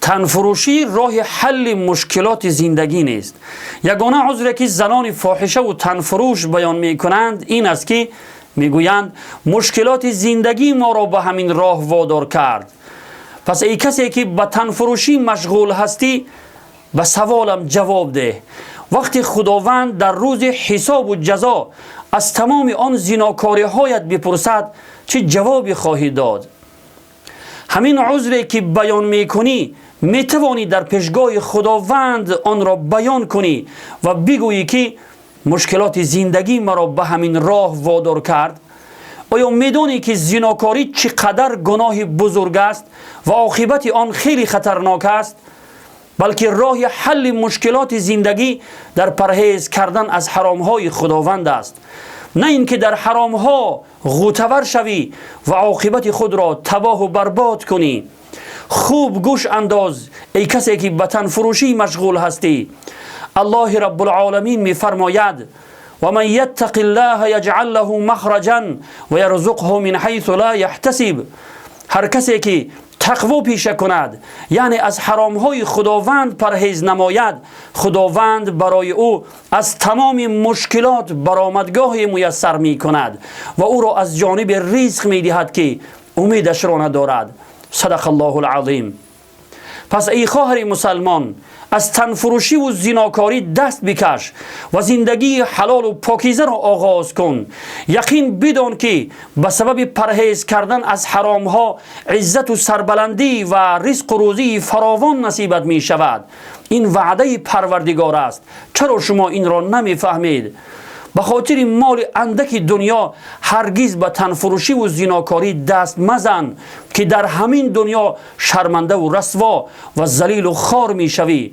تنفروشی راه حل مشکلات زندگی نیست. یگانه عذری که زنان فاحشه و تنفروش بیان می کنند این است که میگویند مشکلات زندگی ما را به همین راه وادار کرد. پس ای کسی که به تنفروشی مشغول هستی به سوالم جواب ده. وقتی خداوند در روز حساب و جزا از تمام آن زناکاری هایت بپرسد چه جوابی خواهی داد؟ همین عذری که بیان میکنی میتوانی در پیشگاه خداوند آن را بیان کنی و بگویی که مشکلات زندگی مرا به همین راه وادار کرد. آیا میدانی که زناکاری چقدر گناه بزرگ است و عاقبت آن خیلی خطرناک است؟ بلکه راه حل مشکلات زندگی در پرهیز کردن از حرامهای خداوند است، نه اینکه در حرامها غوطه‌ور شوی و عاقبت خود را تباه و برباد کنی. خوب گوش انداز ای کسی که به تنفروشی مشغول هستی. الله رب العالمین میفرماید و من یتق الله یجعل له مخرجا و یرزقه من حیث لا یحتسب. هر کسی که تقوا پیشه کند، یعنی از حرامهای خداوند پرهیز نماید، خداوند برای او از تمام مشکلات برآمدگاه میسر می کند و او را از جانب رزق می دهد که امیدش را ندارد. صدق الله العظیم. پس ای خواهر مسلمان، از تنفروشی و زناکاری دست بکش و زندگی حلال و پاکیزه را آغاز کن. یقین بدان که به سبب پرهیز کردن از حرام ها عزت و سربلندی و رزق و روزی فراوان نصیبت می شود. این وعده پروردگار است. چرا شما این را نمی فهمید؟ به خاطر مال اندک دنیا هرگز به تنفروشی و زناکاری دست مزن که در همین دنیا شرمنده و رسوا و ذلیل و خوار می شوی.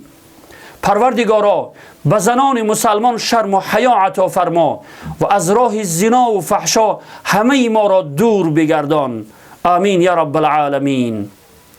پروردگارا به زنان مسلمان شرم و حیا عطا فرما و از راه زنا و فحشا همه ما را دور بگردان. آمین یا رب العالمین.